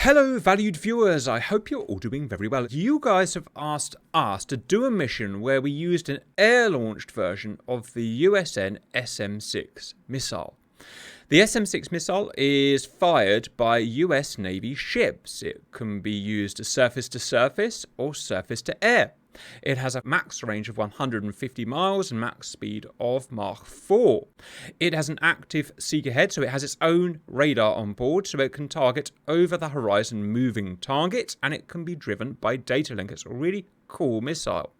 Hello valued viewers, I hope you're all doing very well. You guys have asked us to do a mission where we used an air-launched version of the USN SM-6 missile. The SM-6 missile is fired by US Navy ships. It can be used surface-to-surface or surface-to-air. It has a max range of 150 miles and max speed of Mach 4. It has an active seeker head, so it has its own radar on board, so it can target over the horizon moving targets, and it can be driven by data link. It's a really cool missile.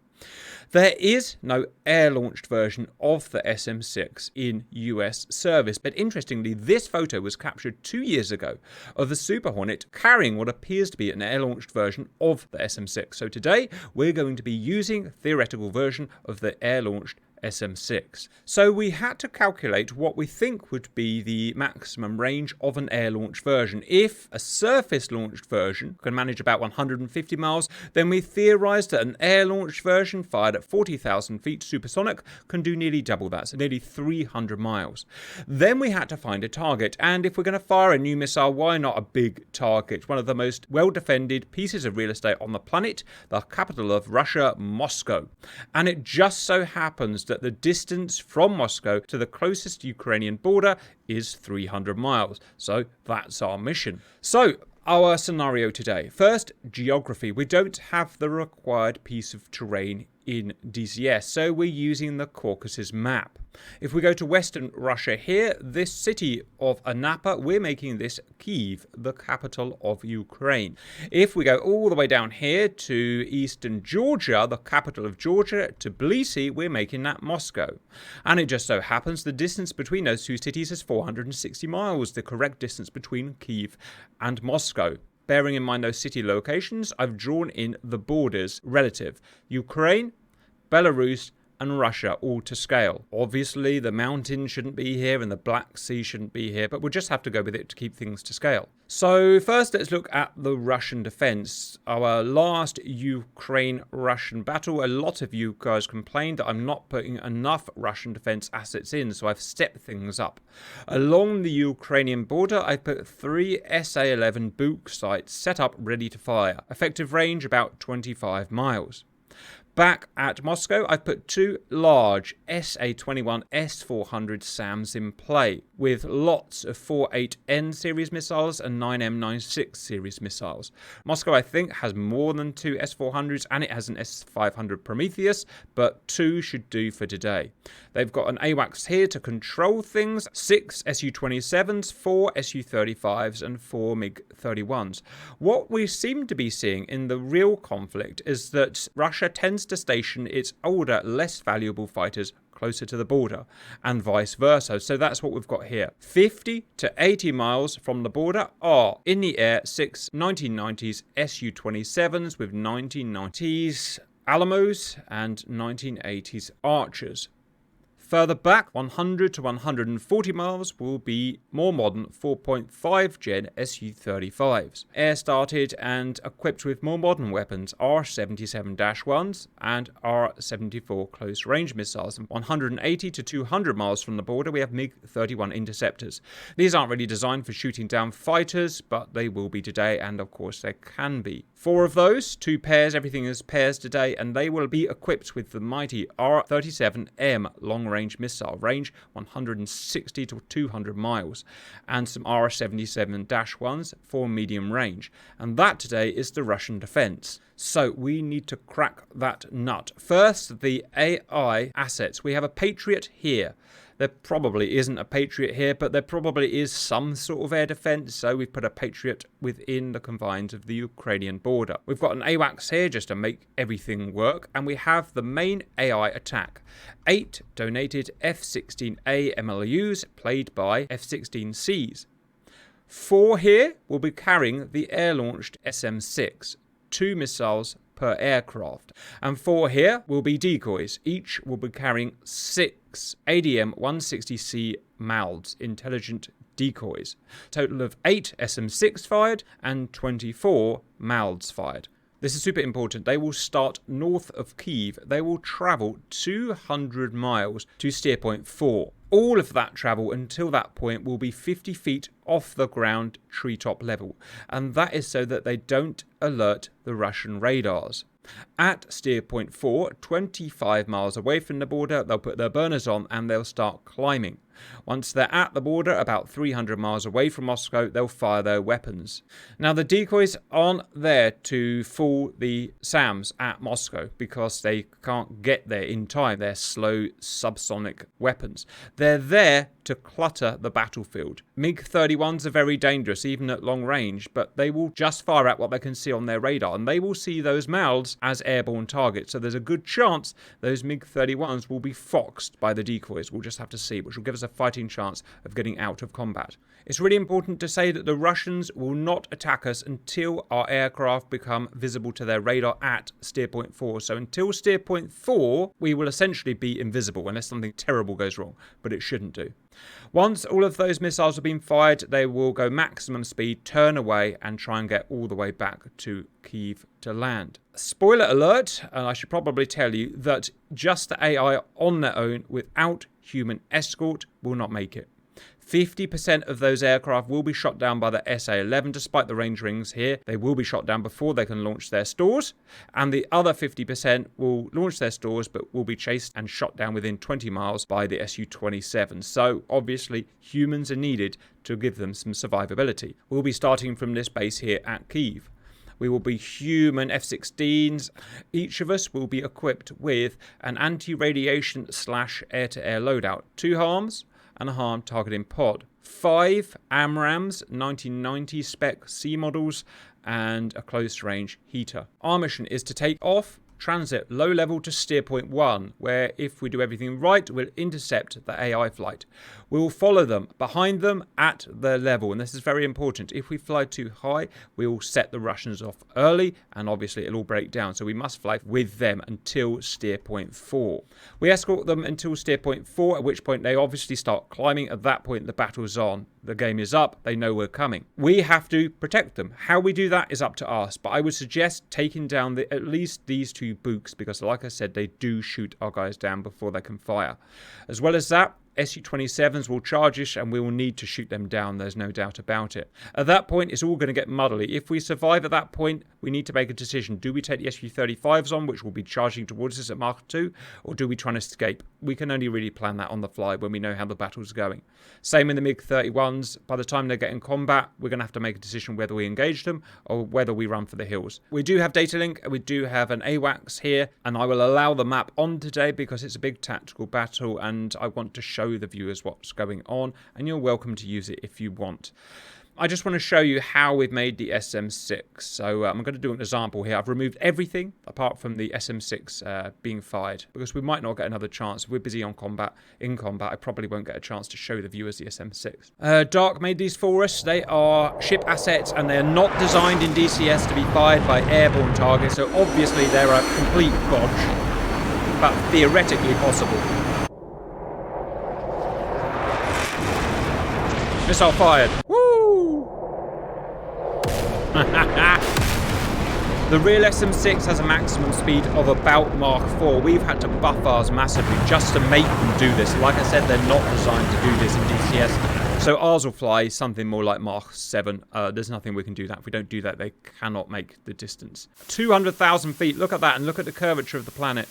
There is no air-launched version of the SM-6 in US service, but interestingly, this photo was captured 2 years ago of the Super Hornet carrying what appears to be an air-launched version of the SM-6. So today, we're going to be using a theoretical version of the air-launched SM-6. So we had to calculate what we think would be the maximum range of an air-launched version. If a surface-launched version can manage about 150 miles, then we theorized that an air-launched version fired at 40,000 feet supersonic can do nearly double that, so nearly 300 miles. Then we had to find a target, and if we're going to fire a new missile, why not a big target? One of the most well-defended pieces of real estate on the planet, the capital of Russia, Moscow. And it just so happens that the distance from Moscow to the closest Ukrainian border is 300 miles. So that's our mission. So our scenario today. First, geography. We don't have the required piece of terrain in DCS, so we're using the Caucasus map. If we go to Western Russia here, this city of Anapa, we're making this Kyiv, the capital of Ukraine. If we go all the way down here to Eastern Georgia, the capital of Georgia, Tbilisi, we're making that Moscow. And it just so happens the distance between those two cities is 460 miles, the correct distance between Kyiv and Moscow. Bearing in mind those city locations, I've drawn in the borders relative. Ukraine, Belarus, and Russia all to scale. Obviously, the mountains shouldn't be here and the Black Sea shouldn't be here, but we'll just have to go with it to keep things to scale. So first, let's look at the Russian defense. Our last Ukraine-Russian battle, a lot of you guys complained that I'm not putting enough Russian defense assets in, so I've stepped things up. Along the Ukrainian border, I put 3 SA-11 Buk sites set up ready to fire. Effective range about 25 miles. Back at Moscow, I've put 2 large SA-21 S-400 SAMs in play, with lots of 48N series missiles and 9M96 series missiles. Moscow, I think, has more than 2 S-400s, and it has an S-500 Prometheus, but 2 should do for today. They've got an AWACS here to control things, 6 Su-27s, 4 Su-35s, and 4 MiG-31s. What we seem to be seeing in the real conflict is that Russia tends to station its older, less valuable fighters closer to the border, and vice versa. So that's what we've got here. 50 to 80 miles from the border are in the air 6 1990s Su-27s with 1990s Alamos and 1980s Archers. Further back, 100 to 140 miles will be more modern 4.5 Gen Su-35s. Air-started and equipped with more modern weapons, R-77-1s and R-74 close-range missiles. And 180 to 200 miles from the border, we have MiG-31 interceptors. These aren't really designed for shooting down fighters, but they will be today, and of course they can be. 4 of those, 2 pairs, everything is pairs today, and they will be equipped with the mighty R-37M long-range missile, range 160 to 200 miles, and some R-77-1s for medium range. And that today is the Russian defense. So we need to crack that nut. First, the AI assets. We have a Patriot here. There probably isn't a Patriot here, but there probably is some sort of air defense, so we've put a Patriot within the confines of the Ukrainian border. We've got an AWACS here just to make everything work, and we have the main AI attack. 8 donated F-16A MLUs played by F-16Cs. 4 here will be carrying the air-launched SM-6, 2 missiles per aircraft, and 4 here will be decoys. Each will be carrying 6 ADM-160C MALDs, intelligent decoys. Total of 8 SM-6 fired and 24 MALDs fired. This is super important. They will start north of Kyiv. They will travel 200 miles to steer point 4. All of that travel until that point will be 50 feet off the ground, treetop level. And that is so that they don't alert the Russian radars. At steer point 4, 25 miles away from the border, they'll put their burners on and they'll start climbing. Once they're at the border, about 300 miles away from Moscow, they'll fire their weapons. Now, the decoys aren't there to fool the SAMs at Moscow because they can't get there in time. They're slow subsonic weapons. They're there to clutter the battlefield. MiG-31s are very dangerous, even at long range, but they will just fire at what they can see on their radar, and they will see those mouths as airborne targets. So there's a good chance those MiG-31s will be foxed by the decoys. We'll just have to see, which will give us a fighting chance of getting out of combat. It's really important to say that the Russians will not attack us until our aircraft become visible to their radar at steer point 4. So until steer point 4, we will essentially be invisible unless something terrible goes wrong, but it shouldn't do. Once all of those missiles have been fired, they will go maximum speed, turn away, and try and get all the way back to Kyiv to land. Spoiler alert, and I should probably tell you that just the AI on their own without human escort will not make it. 50% of those aircraft will be shot down by the SA-11, despite the range rings here. They will be shot down before they can launch their stores, and the other 50% will launch their stores but will be chased and shot down within 20 miles by the Su-27. So obviously humans are needed to give them some survivability. We'll be starting from this base here at Kyiv. We will be human F-16s. Each of us will be equipped with an anti-radiation / air-to-air loadout, 2 harms, and a harm targeting pod, 5 AMRAAMs 1990 spec C models, and a close range heater. Our mission is to take off, transit low level to steer point 1, where if we do everything right, we'll intercept the AI flight. We'll follow them, behind them at their level, and this is very important. If we fly too high, we will set the Russians off early, and obviously it'll all break down, so we must fly with them until steer point 4. We escort them until steer point 4, at which point they obviously start climbing. At that point, the battle's on. The game is up. They know we're coming. We have to protect them. How we do that is up to us, but I would suggest taking down at least these 2 books, because like I said, they do shoot our guys down before they can fire. As well as that, Su-27s will charge us and we will need to shoot them down, there's no doubt about it. At that point, it's all going to get muddly. If we survive at that point, we need to make a decision. Do we take the Su-35s on, which will be charging towards us at Mach 2, or do we try and escape? We can only really plan that on the fly when we know how the battle's going. Same in the MiG-31s. By the time they get in combat, we're going to have to make a decision whether we engage them or whether we run for the hills. We do have data link, we do have an AWACS here, and I will allow the map on today because it's a big tactical battle and I want to show the viewers what's going on, and you're welcome to use it if you want. I just want to show you how we've made the SM6. So I'm going to do an example here. I've removed everything apart from the SM6 being fired because we might not get another chance. If we're busy in combat, I probably won't get a chance to show the viewers the SM6. Dark made these for us. They are ship assets and they're not designed in DCS to be fired by airborne targets. So obviously they're a complete bodge, but theoretically possible. Missile fired. Woo! The real SM6 has a maximum speed of about Mach 4. We've had to buff ours massively just to make them do this. Like I said, they're not designed to do this in DCS. So ours will fly something more like Mach 7. There's nothing we can do that. If we don't do that, they cannot make the distance. 200,000 feet. Look at that, and look at the curvature of the planet.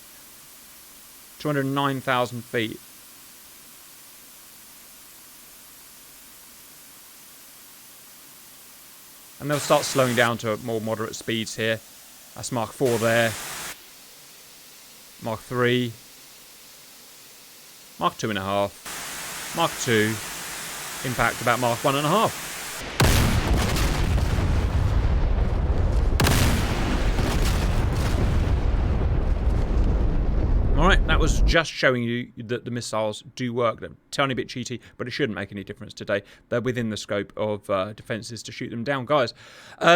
209,000 feet. And they'll start slowing down to more moderate speeds here. That's Mach 4 there. Mach 3. Mach 2.5. Mach 2. Impact about Mach 1.5. Alright, that was just showing you that the missiles do work. They're a tiny bit cheaty, but it shouldn't make any difference today. They're within the scope of defences to shoot them down, guys.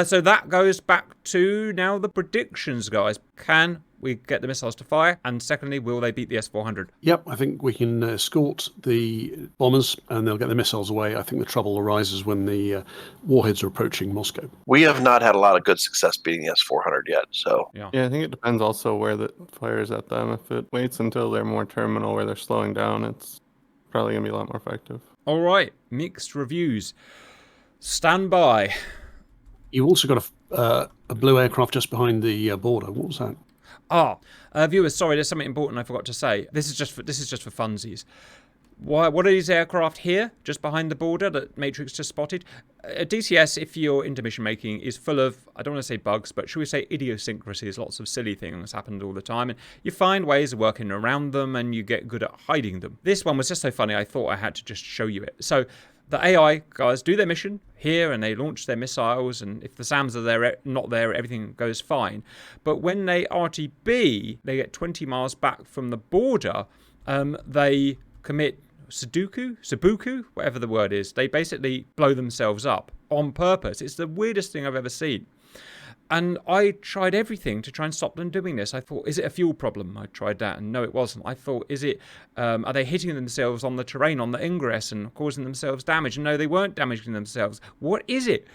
So that goes back to now the predictions, guys. Can we get the missiles to fire? And secondly, will they beat the S-400? Yep, I think we can escort the bombers and they'll get the missiles away. I think the trouble arises when the warheads are approaching Moscow. We have not had a lot of good success beating the S-400 yet, so... Yeah, I think it depends also where the fire's at them. If it waits until they're more terminal where they're slowing down, it's probably going to be a lot more effective. All right, mixed reviews. Stand by. You've also got a blue aircraft just behind the border. What was that? Viewers, sorry, there's something important I forgot to say. This is just for funsies. What are these aircraft here, just behind the border that Matrix just spotted? DCS, if you're into mission making, is full of, I don't want to say bugs, but should we say idiosyncrasies, lots of silly things happened all the time, and you find ways of working around them, and you get good at hiding them. This one was just so funny, I thought I had to just show you it. So the AI guys do their mission here, and they launch their missiles, and if the SAMs are not there, everything goes fine. But when they RTB, they get 20 miles back from the border, they commit Sabuku, whatever the word is. They basically blow themselves up on purpose. It's the weirdest thing I've ever seen. And I tried everything to try and stop them doing this. I thought, is it a fuel problem? I tried that, and no, it wasn't. I thought, is it, are they hitting themselves on the terrain, on the ingress, and causing themselves damage? And no, they weren't damaging themselves. What is it?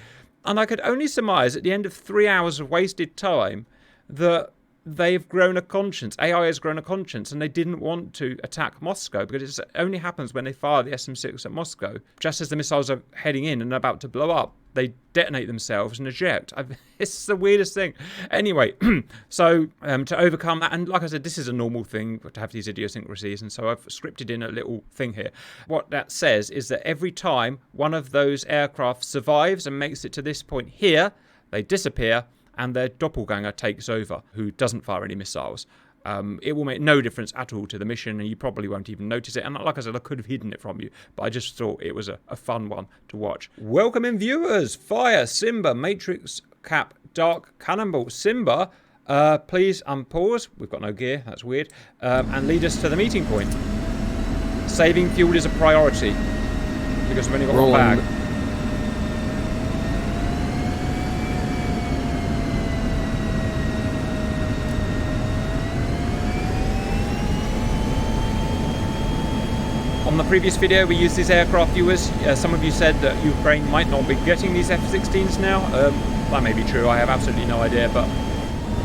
And I could only surmise at the end of 3 hours of wasted time that they've grown a conscience. AI has grown a conscience, and they didn't want to attack Moscow because it only happens when they fire the SM-6 at Moscow. Just as the missiles are heading in and about to blow up, they detonate themselves and eject. It's the weirdest thing. Anyway, so to overcome that, and like I said, this is a normal thing to have these idiosyncrasies, and so I've scripted in a little thing here. What that says is that every time one of those aircraft survives and makes it to this point here, they disappear, and their doppelganger takes over, who doesn't fire any missiles. It will make no difference at all to the mission, and you probably won't even notice it. And like I said, I could have hidden it from you, but I just thought it was a fun one to watch. Welcome in, viewers. Fire, Simba, Matrix, Cap, Dark, Cannonball. Simba, please unpause. We've got no gear. That's weird. And lead us to the meeting point. Saving fuel is a priority because we've only got one bag. On the previous video, we used these aircraft, viewers. Some of you said that Ukraine might not be getting these F-16s now. That may be true. I have absolutely no idea, but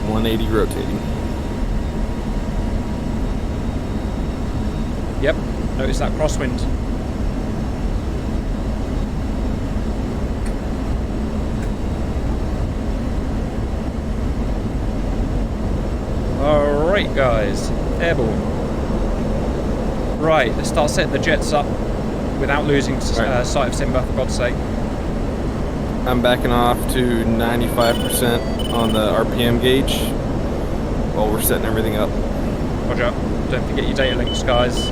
180 rotating. Yep, notice that crosswind. Alright guys, airborne. Right, let's start setting the jets up without losing sight of Simba, for God's sake. I'm backing off to 95% on the RPM gauge while we're setting everything up. Roger. Don't forget your data links, guys.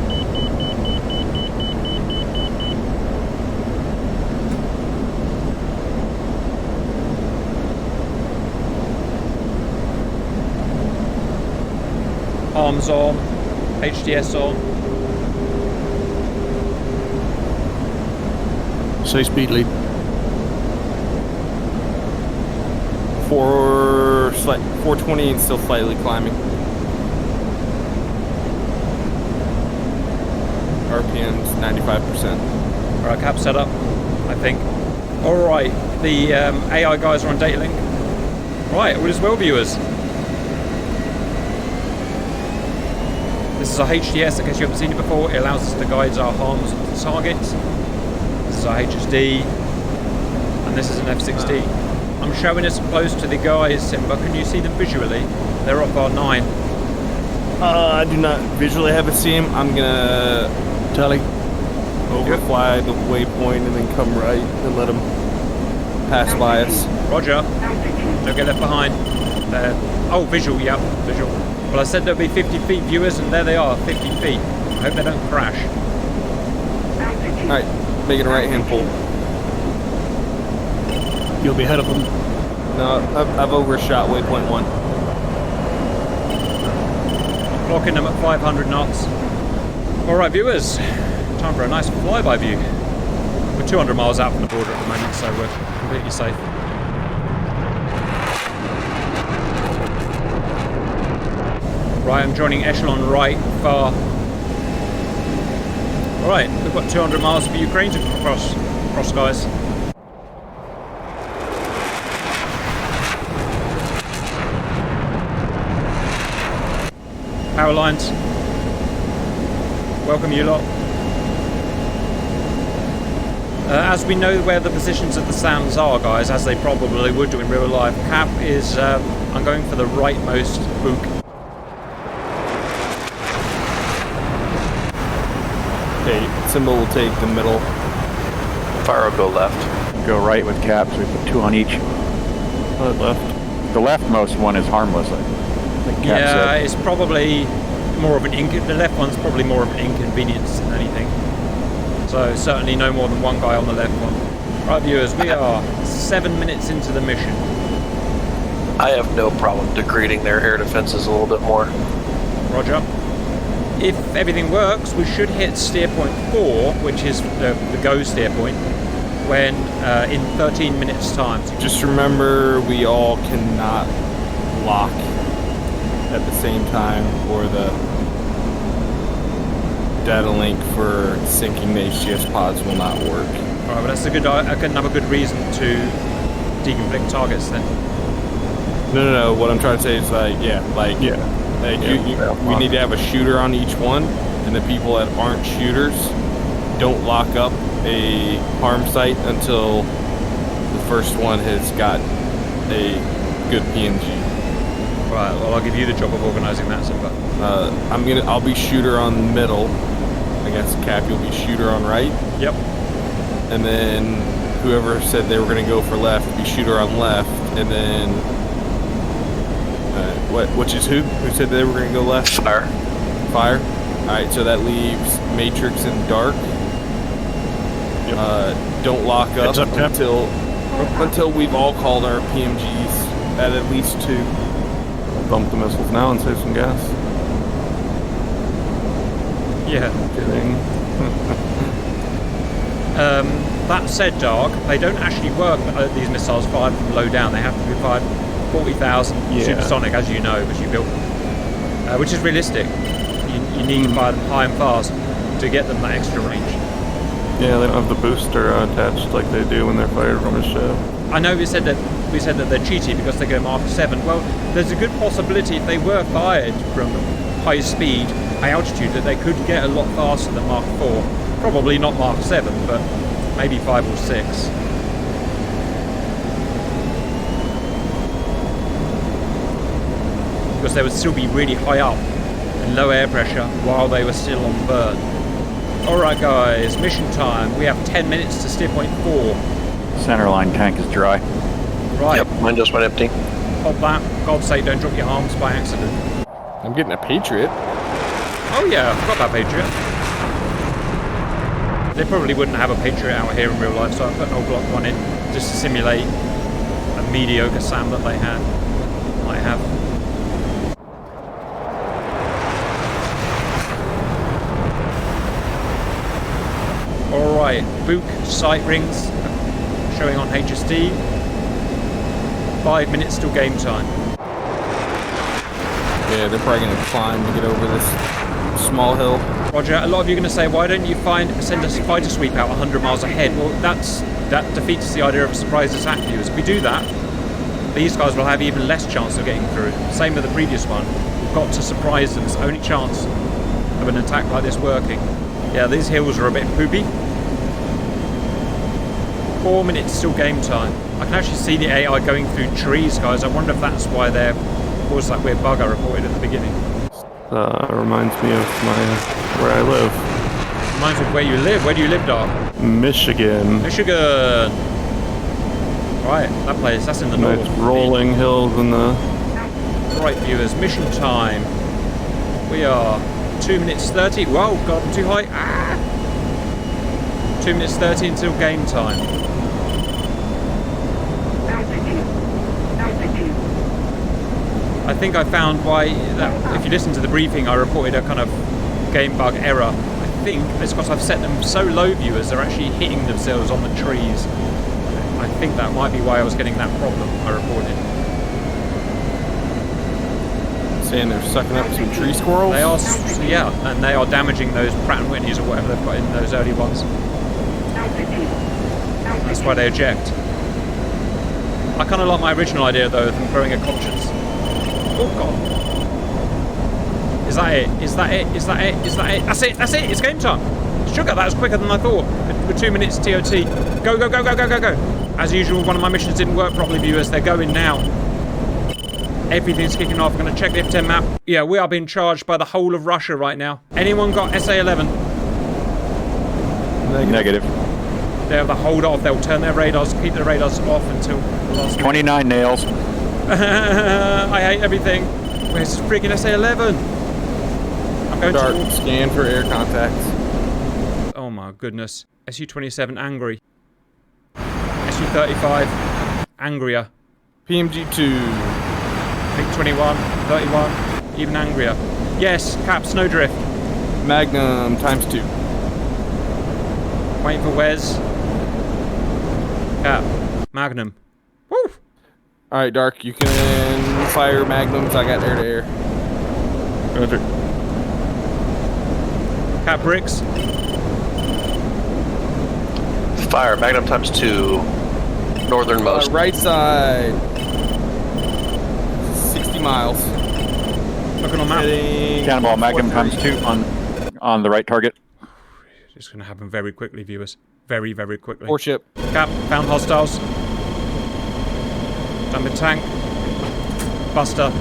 Arms on, HDS on. Say speed lead. 420 and still slightly climbing. RPM's 95%. Alright, cap set up, I think. Alright, the AI guys are on data link. Right, all is well, viewers. This is our HDS, in case you haven't seen it before. It allows us to guide our arms to the targets. This is our HSD, and this is an F-16. I'm showing us close to the guys, Simba. Can you see them visually? They're off our 9. I do not visually have a seam. I'm gonna Tally. overfly the waypoint and then come right and let them pass by us. Roger. Don't get left behind. There. Oh, visual, yep, visual. Well, I said there'll be 50 feet, viewers, and there they are, 50 feet. I hope they don't crash. Alright, making a right-hand pull. You'll be ahead of them. No, I've overshot waypoint 1. Clocking them at 500 knots. Alright, viewers. Time for a nice flyby view. We're 200 miles out from the border at the moment, so we're completely safe. Right, I'm joining echelon right, far. Alright, we've got 200 miles of Ukraine to cross, guys. Power lines. Welcome you lot. As we know where the positions of the SAMs are, guys, as they probably would do in real life, Cap is, I'm going for the rightmost book. Okay, Symbol will take the middle. Fire will go left. Go right with Cap, so we put 2 on each. Left. The leftmost one is harmless, I think Cap Yeah, said. it's probably more of an the left one's probably more of an inconvenience than anything. So certainly no more than one guy on the left one. Right, viewers, we are 7 minutes into the mission. I have no problem degrading their air defenses a little bit more. Roger. If everything works, we should hit steer point 4, which is the go steer point, when in 13 minutes time. Just remember, we all cannot lock at the same time, or the data link for syncing the HGS pods will not work. Alright, but that's another good reason to deconflict targets then. No. What I'm trying to say is we need to have a shooter on each one, and the people that aren't shooters don't lock up a harm site until the first one has got a good PNG. Right, well I'll give you the job of organising that, Simba. I'll be shooter on middle. I guess Cap, you'll be shooter on right. Yep. And then whoever said they were going to go for left, be shooter on left, and then which is who said they were going to go left? Fire. All right, so that leaves Matrix and Dark. Don't lock up until we've all called our PMGs at least 2. Bump the missiles now and save some gas. Yeah. Kidding. That said, Dark, they don't actually work, these missiles fired from low down. They have to be fired 40,000 supersonic, as you know, because you built, which is realistic. You need to fire them high and fast to get them that extra range. Yeah, they don't have the booster attached like they do when they're fired from a ship. I know we said that they're cheaty because they go Mark 7. Well, there's a good possibility if they were fired from high speed, high altitude, that they could get a lot faster than Mark 4. Probably not Mark 7, but maybe 5 or 6. Because they would still be really high up and low air pressure while they were still on burn. Alright guys, mission time. We have 10 minutes to steer point 4. Centerline tank is dry. Right. Yep, mine just went empty. Pop that. For God's sake, don't drop your arms by accident. I'm getting a Patriot. Oh yeah, I forgot about Patriot. They probably wouldn't have a Patriot out here in real life, so I put an old Glock 1 in just to simulate a mediocre SAM that they might have. Alright, Book sight rings showing on HSD. 5 minutes till game time. Yeah, they're probably going to climb to get over this small hill. Roger, a lot of you are going to say, why don't you send a fighter sweep out 100 miles ahead? Well, that defeats the idea of a surprise attack viewers. If we do that, these guys will have even less chance of getting through. Same with the previous one. We've got to surprise them. It's the only chance of an attack like this working. Yeah, these hills are a bit poopy. 4 minutes till game time. I can actually see the AI going through trees, guys. I wonder if that's why there was that weird bug I reported at the beginning. Reminds me of where I live. Reminds me of where you live. Where do you live, Doc? Michigan. Michigan! Right, that place, that's in the Nice north. rolling hills in the... Right, viewers, mission time. We are 2 minutes 30. Whoa, God, I'm too high. 2 minutes 30 until game time. I think I found why, if you listen to the briefing, I reported a kind of game bug error. I think it's because I've set them so low, viewers, they're actually hitting themselves on the trees. I think that might be why I was getting that problem I reported. Saying they're sucking up some tree squirrels. They are, yeah, and they are damaging those Pratt & Whitneys or whatever they've got in those early ones. That's why they eject. I kind of like my original idea though of them throwing a conscience. Oh god. Is that it? Is that it? Is that it? Is that it? That's it! That's it! It's game time! Sugar, that was quicker than I thought. With 2 minutes TOT. Go, go, go, go, go, go, go! As usual, one of my missions didn't work properly, viewers. They're going now. Everything's kicking off. I'm going to check the F10 map. Yeah, we are being charged by the whole of Russia right now. Anyone got SA-11? Negative. They have the hold off. They'll turn their radars, keep their radars off until the last 29 nails. I hate everything. Where's this freaking SA-11? I'm going Dark, to... scan for air contacts. Oh my goodness. SU-27, angry. SU-35, angrier. PMG-2. MiG-21, 31, even angrier. Yes, Cap, snowdrift. Magnum ×2. Waiting for Wes. Cap, Magnum. Woo! Alright, Dark, you can fire Magnums. I got air-to-air. Roger. Cap, bricks. Fire Magnum ×2. Northernmost. Right side. 60 miles. Looking on map. Heading Cannonball Magnum ×2 on the right target. It's going to happen very quickly, viewers. Very, very quickly. 4 ship. Cap, found hostiles. Dumping tank. Buster.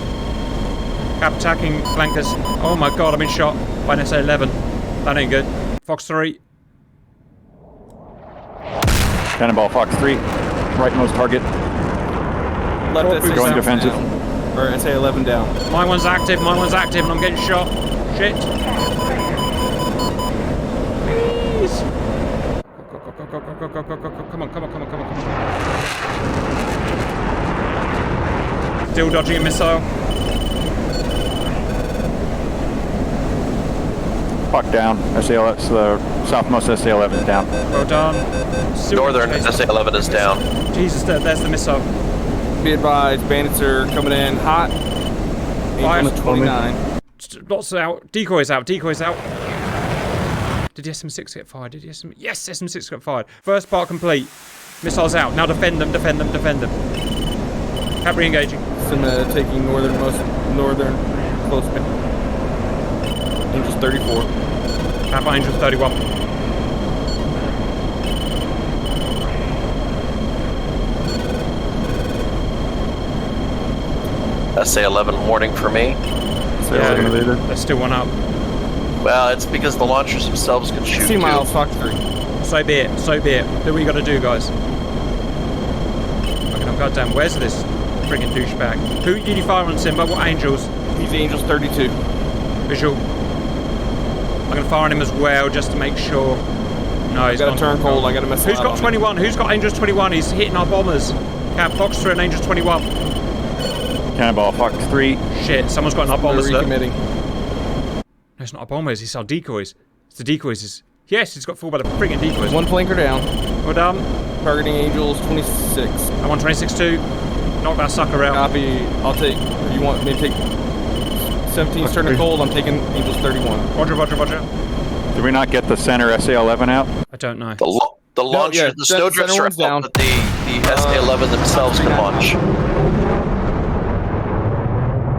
Cap attacking flankers. Oh my god, I've been shot by an SA-11. That ain't good. Fox 3. Cannonball Fox 3. Rightmost target. Left SA Going defensive. down. Or SA-11 down. My one's active, and I'm getting shot. Shit. Please. Go, go, go, go, go, go, go, go. Come on, come on, come on, come on, come on. Still dodging a missile. Fuck down. SAL, that's the southmost SA-11 down. Well done. Still Northern SA-11 is down. Jesus, there's the missile. Be advised, bandits are coming in hot. Fire. Angel 29. Lots out. Decoys out. Decoys out. Did the SM6 get fired? Did the SM... Yes, SM6 got fired. First part complete. Missiles out. Now defend them, defend them, defend them. Cap re-engaging. Some taking northern close. Angels 34. Cap Angels 31. SA-11 warning for me. Yeah, there's still one up. Well, it's because the launchers themselves can shoot 60 too. miles, Fox 3. So be it. So be it. Do what you gotta do, guys. Fucking hell, goddamn. Where's this friggin' douchebag? Who did you fire on, Simba? What Angels? He's Angels 32. Visual. I'm gonna fire on him as well, just to make sure. No, he's Got gone. a turn cold. I got a missile. Who's got 21? Who's got Angels 21? He's hitting our bombers. Cap Fox 3 and Angels 21. Cannonball Fox 3. Shit, someone's got our bombers. Look. No, Recommitting. it's not our bombers. It's our decoys. It's the decoys. Yes, he's got full by the friggin' decoys. One flanker down. Well done. Targeting Angels 26. I'm on 26-2. Knock that sucker out. Copy. I'll take. You want me to take 17's turning cold? I'm taking Angels 31. Roger, roger, roger. Did we not get the center SA-11 out? I don't know. The launcher, yeah, the snowdrifts center are one's down. out, but the SA-11 themselves can launch.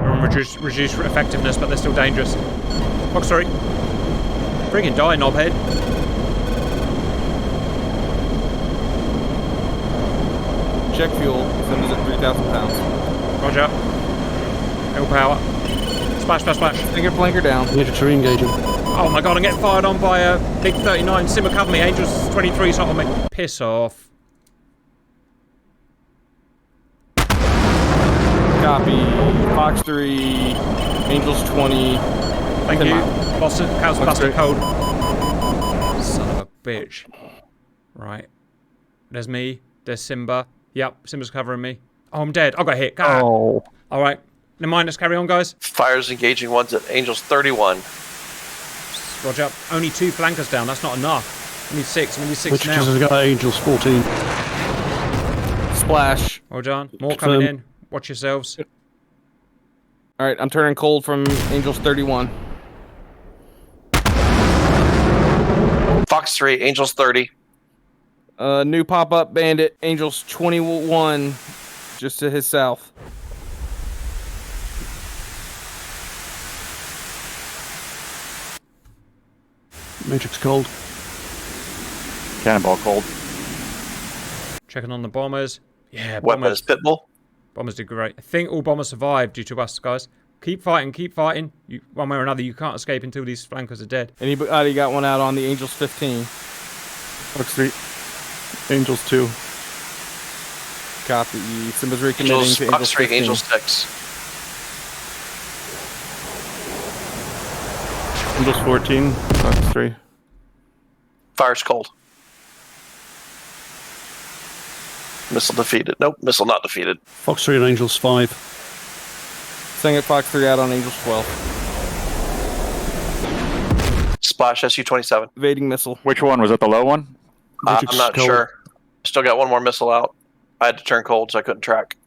We're on reduced effectiveness, but they're still dangerous. Oh, sorry. Friggin' die, knobhead. Check fuel. Send us at 3,000 pounds. Roger. Hill power. Splash, splash, splash. Finger flanker down. Military engaging. Oh my god, I'm getting fired on by a big 39. Simmer cover me. Angels 23 shot on me. Piss off. Copy. Fox 3. Angels 20. Thank 10 you. miles. Boston, house Looks busted great. cold. Son of a bitch. Right. There's me. There's Simba. Yep, Simba's covering me. Oh, I'm dead. I got hit. God. Oh. Alright. Never mind, let's carry on, guys. Fires engaging ones at Angels 31. Roger. Only 2 flankers down. That's not enough. We need 6. We need 6 Which now. has got Angels 14. Splash. Well done. More Confirm. coming in. Watch yourselves. All right, I'm turning cold from Angels 31. Fox 3, Angels 30. New pop-up bandit, Angels 21, just to his south. Matrix cold. Cannonball cold. Checking on the bombers. Yeah, Weapons, Pitbull. bombers did great. I think all bombers survived due to us, guys. Keep fighting, keep fighting. One way or another, you can't escape until these flankers are dead. Anybody got one out on the Angels 15? Fox 3. Angels 2. Copy. Simba's recommitting Angels, to Fox Angels 3, 15. Angels 6. Angels 14. Fox 3. Fire's cold. Missile defeated. Nope, missile not defeated. Fox 3 and Angels 5. Sing it Fox 3 out on Angels 12. Splash SU-27. Evading missile. Which one? Was it the low one? Matrix I'm not cold. sure. Still got one more missile out. I had to turn cold, so I couldn't track.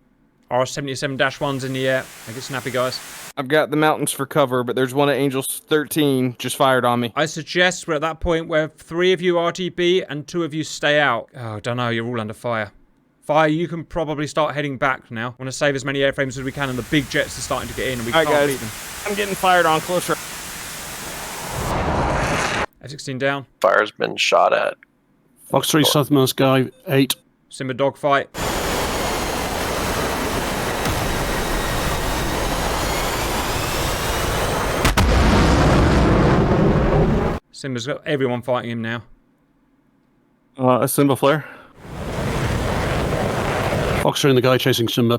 R-77-1's in the air. Make it snappy, guys. I've got the mountains for cover, but there's one at Angels 13 just fired on me. I suggest we're at that point where 3 of you RTB and 2 of you stay out. Oh, don't know. You're all under fire. Fire, you can probably start heading back now. I want to save as many airframes as we can, and the big jets are starting to get in, and we All right, can't guys. beat them. I'm getting fired on closer. F-16 down. Fire's been shot at. Fox 3 southernmost guy 8. Simba dogfight. Simba's got everyone fighting him now. A Simba flare. Fox 3 and the guy chasing Simba.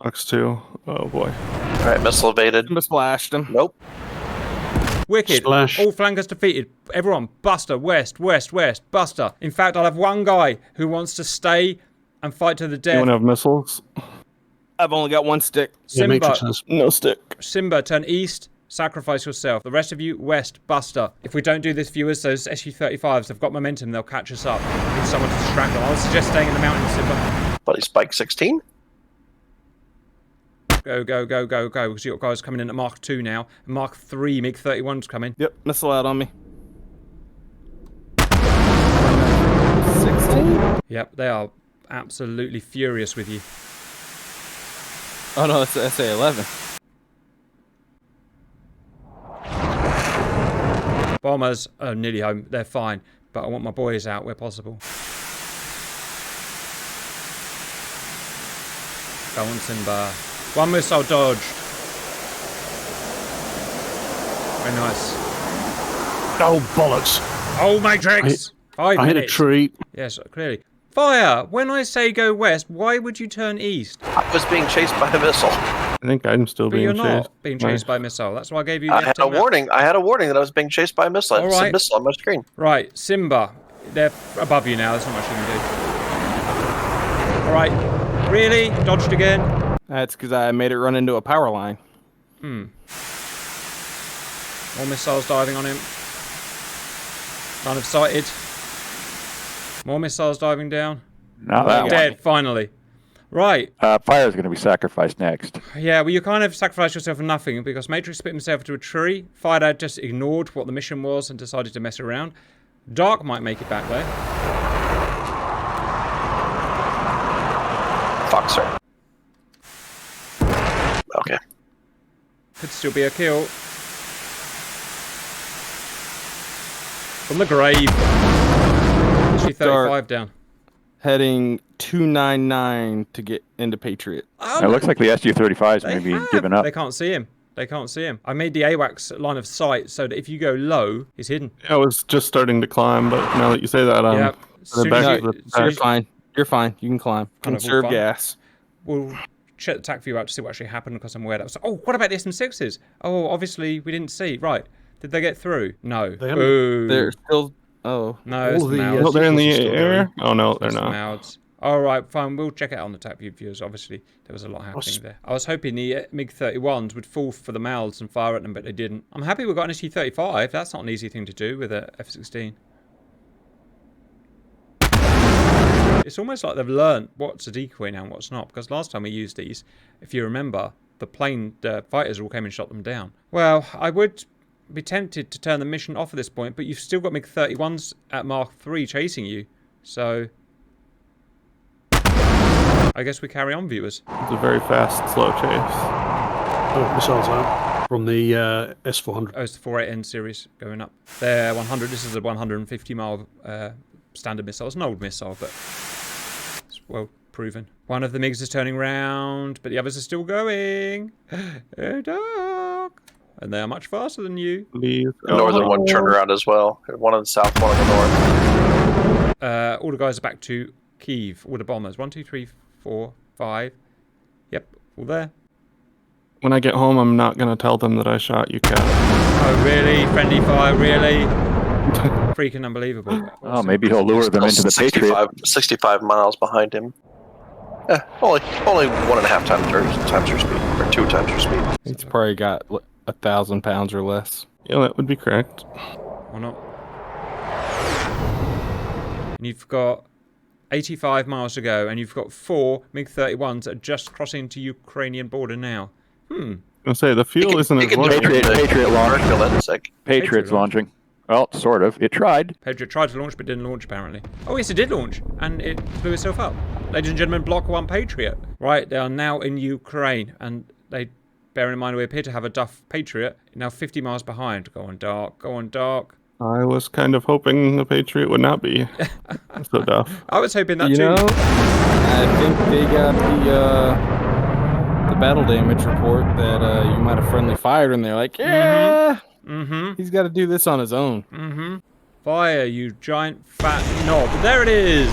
Fox 2. Oh boy. Alright, missile evaded. Simba splashed him. Nope. Wicked. Splash. All flankers defeated. Everyone, Buster, west, west, west, Buster. In fact, I'll have one guy who wants to stay and fight to the death. Anyone have missiles? I've only got one stick. Yeah, Simba, Matrix has. No stick. Simba, turn east, sacrifice yourself. The rest of you, west, Buster. If we don't do this, viewers, those SU-35s have got momentum. They'll catch us up. We need someone to distract them. I would suggest staying in the mountains, Simba. Buddy Spike 16. Go, go, go, go, go. Because you've got guys coming in at Mark 2 now. And Mark 3 MiG-31's coming. Yep, missile out on me. 16? Yep, they are absolutely furious with you. Oh no, it's the SA-11. Bombers are nearly home. They're fine. But I want my boys out where possible. Go on, Simba. One missile dodged. Very nice. Oh, bollocks. Oh, Matrix! 5 I hit a minutes. tree. Yes, clearly. Fire! When I say go west, why would you turn east? I was being chased by a missile. I think I'm still But being you're chased. not being chased by a missile. That's why I gave you the I had a F10 map. warning. I had a warning that I was being chased by a missile. All It's a right. missile on my screen. Right, Simba. They're above you now. There's not much you can do. All right. Really? Dodged again? That's because I made it run into a power line. More missiles diving on him. Line of sighted. More missiles diving down. Not that one. Dead, finally. Right. Fire's going to be sacrificed next. Yeah, well, you kind of sacrificed yourself for nothing because Matrix split himself into a tree. Firedad just ignored what the mission was and decided to mess around. Dark might make it back, though. Foxer. Okay. Could still be a kill. From the grave. Actually, 35 down. Heading 299 to get into Patriot. It looks like the SU-35s may be giving up. They can't see him. They can't see him. I made the AWACS line of sight so that if you go low, he's hidden. I was just starting to climb, but now that you say that, Yep. the back of the You're pack. fine. You're fine. You can climb. Kind of all Conserve fine. gas. We'll check the TAC view out to see what actually happened because I'm aware that was... Oh, what about the SM6s? Oh, obviously we didn't see. Right. Did they get through? No. They haven't. Boo. They're still... Oh. No, it's all the the, mouths. Oh, they're in the Still air? Oh, no, they're It's the not. mouths. All right, fine. We'll check it out on the TAC view viewers. Obviously, there was a lot happening there. I was hoping the MiG-31s would fall for the mouths and fire at them, but they didn't. I'm happy we got an SU-35. That's not an easy thing to do with a F-16. It's almost like they've learnt what's a decoy now and what's not. Because last time we used these, if you remember, the plane, the fighters all came and shot them down. Well, I would be tempted to turn the mission off at this point, but you've still got MiG-31s at Mark 3 chasing you. So I guess we carry on, viewers. It's a very fast, slow chase. Oh, missiles out from the S-400. Oh, it's the 48N series going up. They're 100. This is a 150-mile standard missile. It's an old missile, but it's well proven. One of the MiGs is turning round, but the others are still going. Oh, Doc. And they are much faster than you. Please. The northern one turned around as well. One on the south, one on the north. All the guys are back to Kyiv. All the bombers. 1, 2, 3, 4, 5. Yep, all there. When I get home, I'm not going to tell them that I shot you, Cat. Oh, really? Friendly fire, really? Freaking unbelievable. Oh, maybe he'll lure them into the Patriot. 65 miles behind him. Only 1.5 times your speed, or 2 times your speed. He's probably got 1,000 pounds or less. Yeah, that would be correct. Or not. And you've got 85 miles to go, and you've got 4 MiG-31s that are just crossing to Ukrainian border now. I'll say the fuel isn't as much. Patriot launch. Patriot Patriot's launching. Well, sort of. It tried. Patriot tried to launch, but didn't launch, apparently. Oh, yes, it did launch, and it blew itself up. Ladies and gentlemen, Block 1 Patriot. Right, they are now in Ukraine, and they, bearing in mind we appear to have a Duff Patriot, now 50 miles behind. Go on, Dark. Go on, Dark. I was kind of hoping the Patriot would not be so tough. I was hoping that You too. know, I think they got the battle damage report that you might have friendly fired, and they're like, yeah, he's got to do this on his own. Fire, you giant fat knob. There it is!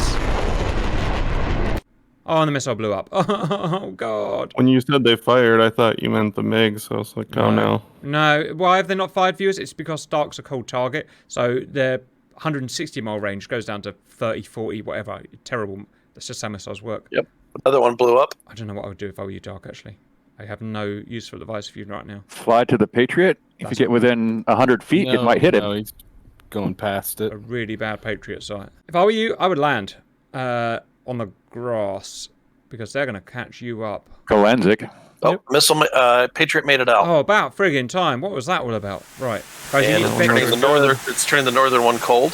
Oh, and the missile blew up. Oh, God. When you said they fired, I thought you meant the MiG, so I was like, oh no. No, why have they not fired, viewers? It's because Dark's a cold target, so their 160-mile range goes down to 30, 40, whatever. Terrible. That's just how missiles work. Yep. Another one blew up. I don't know what I would do if I were you, Dark, actually. I have no useful advice for you right now. Fly to the Patriot. If you get within 100 feet, it might hit him. No, he's going past it. A really bad Patriot site. If I were you, I would land on the grass, because they're going to catch you up. Kalenzik. Oh, missile. Patriot made it out. Oh, about friggin' time. What was that all about? Right. Guys, And it's turning the northern one cold.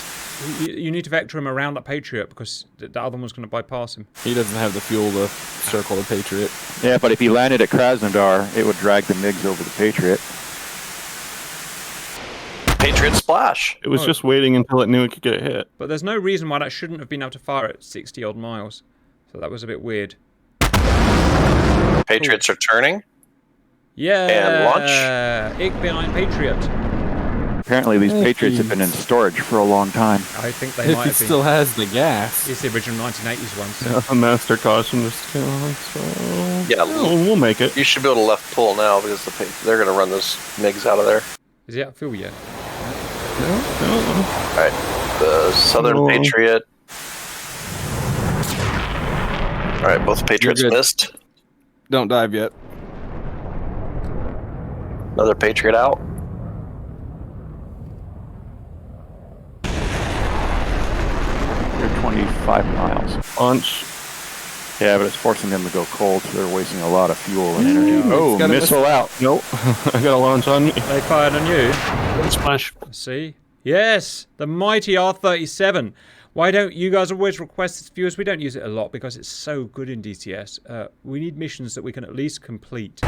you need to vector him around that Patriot, because the other one's going to bypass him. He doesn't have the fuel to circle the Patriot. Yeah, but if he landed at Krasnodar, it would drag the MiGs over the Patriot. Patriot splash. It was just waiting until it knew it could get hit. But there's no reason why that shouldn't have been able to fire at 60-odd miles. So that was a bit weird. Patriots are turning. Yeah. And launch. Ich bin ein Patriot. Apparently these Patriots have been in storage for a long time. I think they If might he have been. still has the gas. It's the original 1980s ones. Yeah, a master caution just so Yeah, we'll make it. you should be able to left pull now because they're going to run those MiGs out of there. Is he out of fuel yet? All right, the southern Oh. Patriot. All right, both Patriots good. missed. Don't dive yet. Another Patriot out. They're 25 miles. Launch. Yeah, but it's forcing them to go cold, so they're wasting a lot of fuel and energy. Oh, got a missile out. Nope. I got a launch on me. They fired on you. Splash. See? Yes, the mighty R37. Why don't you guys always request this, viewers? We don't use it a lot because it's so good in DCS. We need missions that we can at least complete.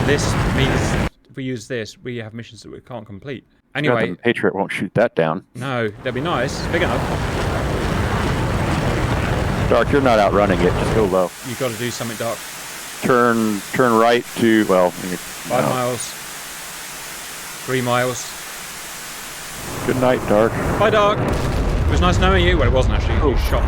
This means if we use this, we have missions that we can't complete. Anyway, God, the Patriot won't shoot that down. no, that'd be nice. It's big enough. Dark, you're not outrunning it. Just go low. You've got to do something, Dark. Turn right to, well... 5 miles. 3 miles. Good night, Dark. Bye, Dark. It was nice knowing you. Well, it wasn't actually. You shot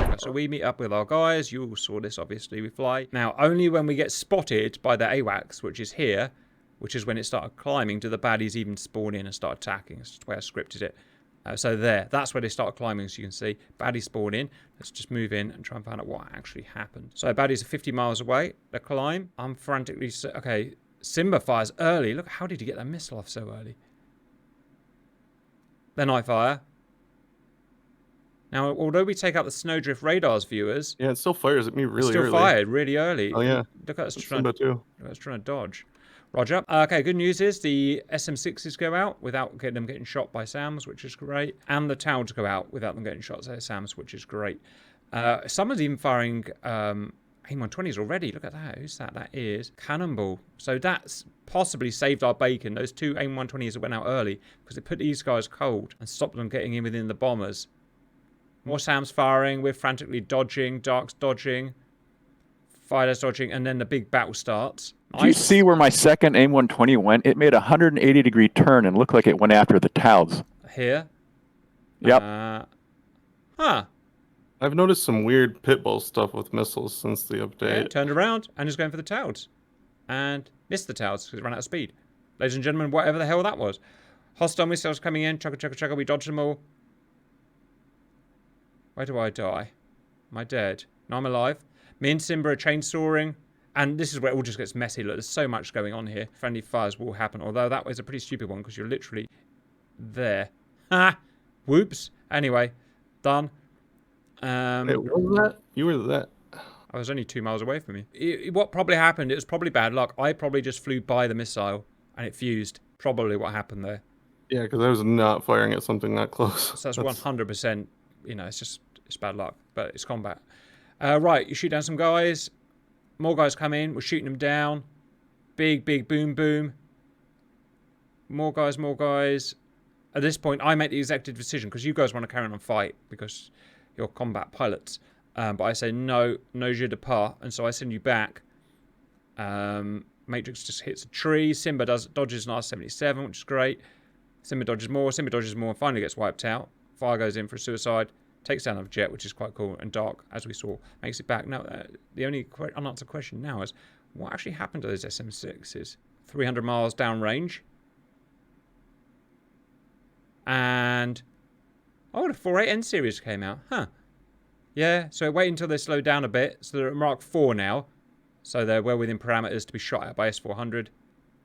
me. So we meet up with our guys. You all saw this, obviously. We fly. Now, only when we get spotted by the AWACS, which is here, which is when it started climbing, do the baddies even spawn in and start attacking. That's the way I scripted it. So there. That's where they start climbing, as you can see. Baddies spawn in. Let's just move in and try and find out what actually happened. So baddies are 50 miles away. They climb. I'm frantically... Okay, Simba fires early. Look, how did he get that missile off so early? Then I fire. Now, although we take out the snowdrift radars, viewers, Yeah, it still fires at me it's really still early. fired really early. Oh yeah. Look at us That's trying Simba too. to dodge. Roger. Okay, good news is the SM6s go out without them getting shot by SAMs, which is great. And the Tauds go out without them getting shot by SAMs, which is great. Someone's even firing AIM-120s already. Look at that. Who's that? That is Cannonball. So that's possibly saved our bacon. Those 2 AIM-120s that went out early because it put these guys cold and stopped them getting in within the bombers. More SAMs firing. We're frantically dodging. Dark's dodging. Fire's dodging. And then the big battle starts. Do you see where my second AIM-120 went? It made a 180-degree turn and looked like it went after the Tauds. Here? Yep. Huh. I've noticed some weird pitbull stuff with missiles since the update. Yeah, turned around and is going for the Tauds. And missed the Tauds because it ran out of speed. Ladies and gentlemen, whatever the hell that was. Hostile missiles coming in. Chugga, chugga, chugga. We dodged them all. Where do I die? Am I dead? No, I'm alive. Me and Simba are chainsawing. And this is where it all just gets messy. Look, there's so much going on here. Friendly fires will happen. Although that was a pretty stupid one because you're literally there. Ha! Whoops. Anyway, done. Wait, what was that? You were that. I was only 2 miles away from you. What probably happened, it was probably bad luck. I probably just flew by the missile and it fused. Probably what happened there. Yeah, because I was not firing at something that close. So that's 100%, you know, it's bad luck, but it's combat. Right, you shoot down some guys. More guys come in. We're shooting them down. Big, big boom, boom. More guys, more guys. At this point, I make the executive decision because you guys want to carry on and fight because you're combat pilots. But I say, no je de pas. And so I send you back. Matrix just hits a tree. Simba dodges an R-77, which is great. Simba dodges more. Simba dodges more and finally gets wiped out. Fire goes in for a suicide. Takes down a jet, which is quite cool. And Dark, as we saw, makes it back. Now, the only unanswered question now is, what actually happened to those SM6s? 300 miles downrange. And... oh, the 48N series came out. Huh. Yeah, so wait until they slow down a bit. So they're at Mark 4 now. So they're well within parameters to be shot at by S-400.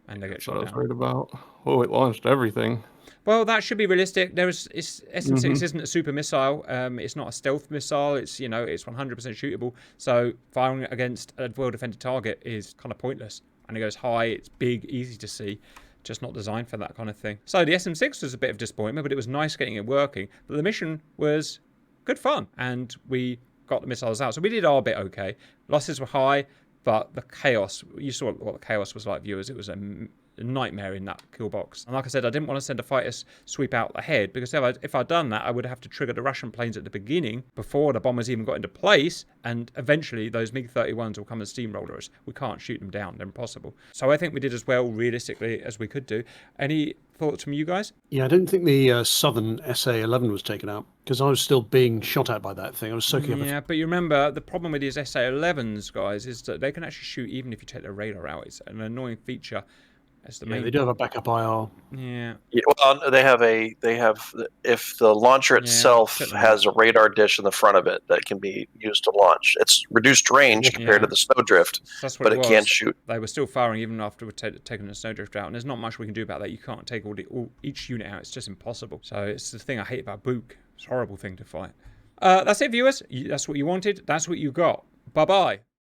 And they get shot down. That's what I was worried about. Oh, it launched everything. Well, that should be realistic. SM6 isn't a super missile. It's not a stealth missile. It's, you know, it's 100% shootable. So firing against a well-defended target is kind of pointless. And it goes high. It's big, easy to see. Just not designed for that kind of thing. So the SM6 was a bit of disappointment, but it was nice getting it working. But the mission was good fun. And we got the missiles out. So we did our bit okay. Losses were high, but the chaos, you saw what the chaos was like, viewers. It was a nightmare in that kill box. And like I said, I didn't want to send a fighter sweep out ahead because if I'd done that, I would have to trigger the Russian planes at the beginning before the bombers even got into place, and eventually those MiG-31s will come and steamroller us. We can't shoot them down. They're impossible. So I think we did as well, realistically, as we could do. Any thoughts from you guys? Yeah, I didn't think the Southern SA-11 was taken out because I was still being shot at by that thing. I was soaking up. Yeah, but you remember, the problem with these SA-11s, guys, is that they can actually shoot even if you take their radar out. It's an annoying feature. Yeah, they do have a backup IR. Yeah. Well, they have if the launcher itself has a radar dish in the front of it that can be used to launch. It's reduced range compared to the Snowdrift, but it can shoot. They were still firing even after we'd taken the Snowdrift out, and there's not much we can do about that. You can't take each unit out. It's just impossible. So it's the thing I hate about Book. It's a horrible thing to fight. That's it, viewers. That's what you wanted. That's what you got. Bye-bye.